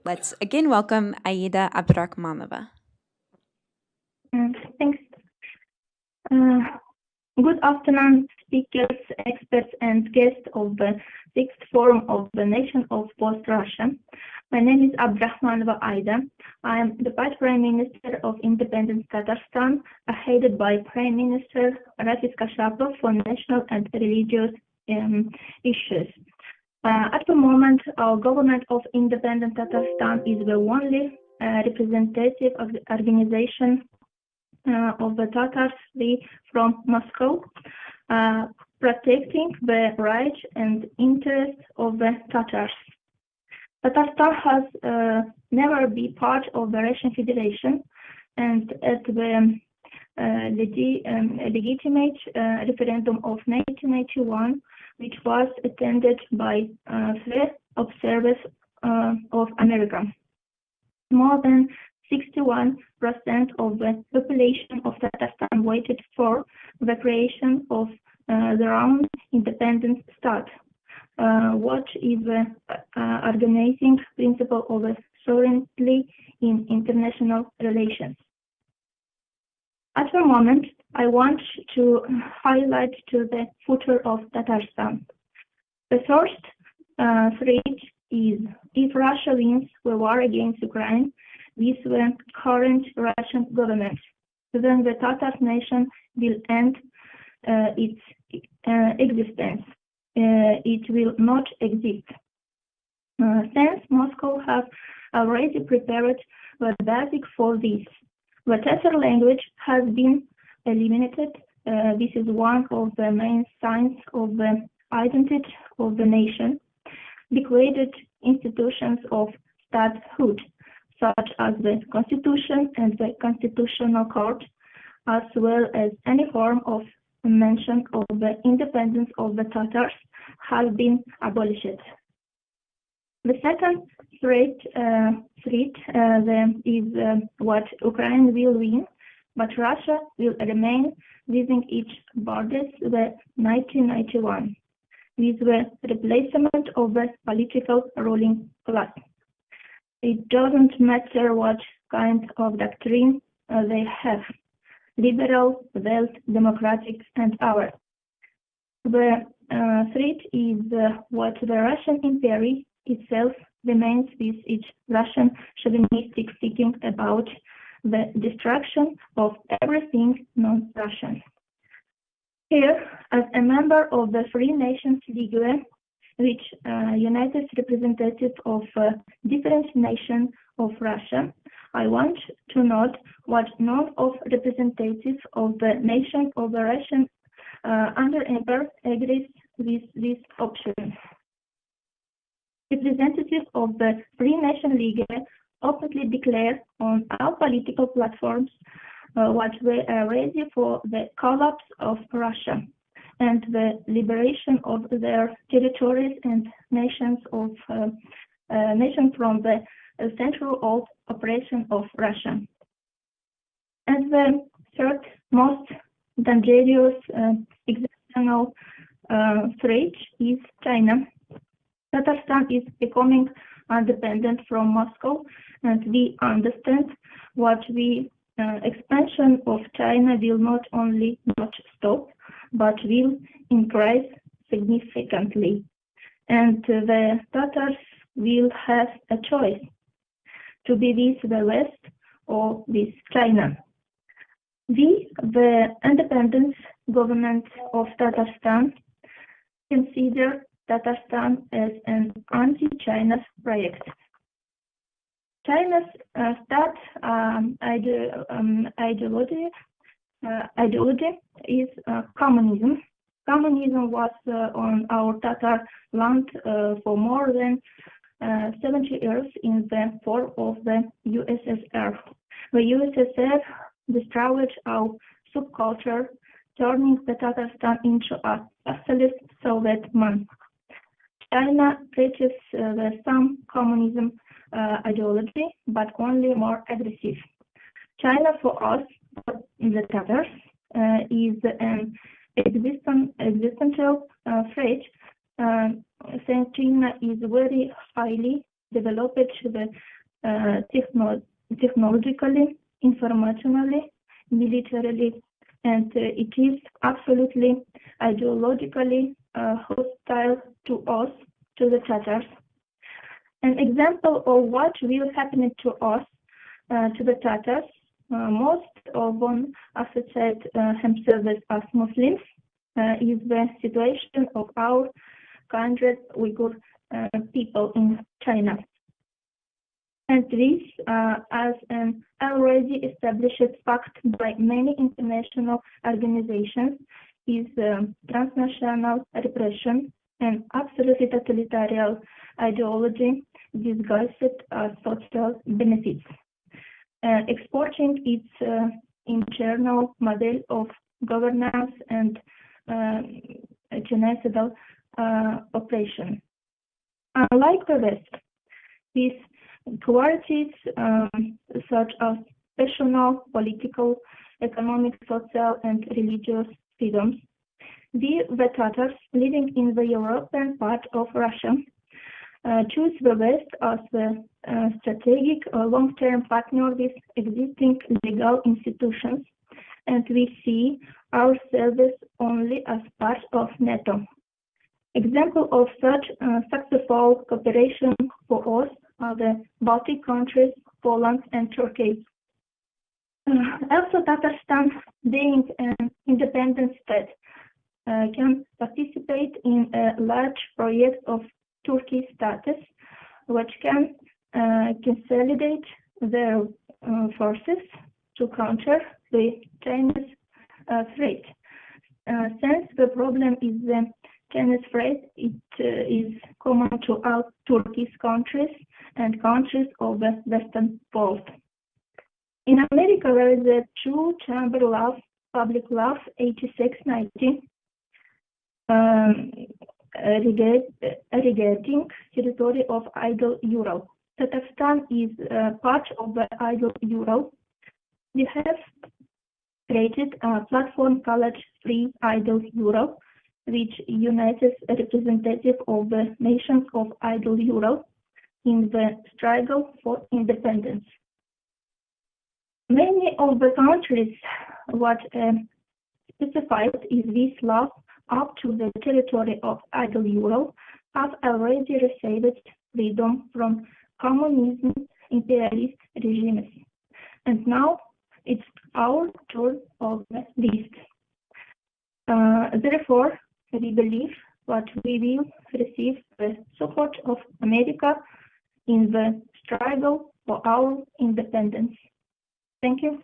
Let's again welcome Aida Abdrakhmanova. Thanks. Good afternoon, speakers, experts, and guests of the 6th Forum of the Nation of Post-Russia. My name is Abdrakhmanova Aida. I am the Vice Prime Minister of Independent Tatarstan, headed by Prime Minister Rafis Kashapov for national and religious issues. At the moment, our government of Independent Tatarstan is the only representative of the organization of the Tatars free from Moscow, protecting the rights and interests of the Tatars. Tatarstan has never been part of the Russian Federation, and at the legitimate referendum of 1991, which was attended by the observers of America, more than 61% of the population of Tatarstan voted for the creation of their own independent state, which is the organizing principle of sovereignty in international relations. At the moment, I want to highlight to the future of Tatarstan. The first threat is if Russia wins the war against Ukraine with the current Russian government, then the Tatar nation will end its existence. It will not exist. Since Moscow has already prepared the basic for this, the Tatar language has been eliminated. This is one of the main signs of the identity of the nation. Degraded institutions of statehood, such as the Constitution and the Constitutional Court, as well as any form of mention of the independence of the Tatars, have been abolished. The second threat is what Ukraine will win, but Russia will remain within its borders the 1991, with the replacement of the political ruling class. It doesn't matter what kind of doctrine they have, liberal, wealth, democratic, and ours. The threat is what the Russian Empire itself remains with its Russian chauvinistic thinking about the destruction of everything non-Russian. Here, as a member of the Free Nations League, which unites representatives of different nations of Russia, I want to note what none of representatives of the nation of the Russian under empire agrees with this option. Representatives of the Free Nation League openly declare on all political platforms what they are ready for the collapse of Russia and the liberation of their territories and nations from the central old oppression of Russia. And the third most dangerous external threat is China. Tatarstan is becoming independent from Moscow, and we understand what the expansion of China will not only not stop, but will increase significantly. And the Tatars will have a choice to be with the West or with China. We, the independent government of Tatarstan, consider Tatarstan as an anti-China project. China's ideology is communism. Communism was on our Tatar land for more than 70 years in the form of the USSR. The USSR destroyed our subculture, turning the Tatarstan into a socialist Soviet man. China preaches the same communism ideology, but only more aggressive. China for us, the Tatars, is an existential threat, since China is very highly developed the technologically, informationally, militarily, and it is absolutely ideologically hostile to us, to the Tatars. An example of what will happen to us, to the Tatars, most of them associate themselves as Muslims, is the situation of our kindred Uyghur people in China. And this, as an already established fact by many international organizations, is transnational repression and absolutely totalitarian ideology disguised as social benefits, exporting its internal model of governance and genocidal operation. Unlike the West, these qualities such as personal, political, economic, social, and religious freedoms, we, the Tatars living in the European part of Russia, choose the West as the strategic long-term partner with existing legal institutions, and we see ourselves only as part of NATO. Example of such successful cooperation for us are the Baltic countries, Poland, and Turkey. Also, Tatarstan, being an independent state, can participate in a large project of Turkey status, which can consolidate their forces to counter the Chinese threat. Since the problem is the Chinese threat, it is common to all Turkish countries and countries of the Western world. In America, there is a two-chamber law, Public Law 8690, regarding territory of Idle Ural. Tatarstan is part of the Idle Ural. We have created a platform called Free Idle Ural, which unites representatives of the nations of Idle Ural in the struggle for independence. Many of the countries what specified is this law up to the territory of Idle Ural have already received freedom from communism imperialist regimes. And now it's our turn of the list. Therefore, we believe that we will receive the support of America in the struggle for our independence. Thank you.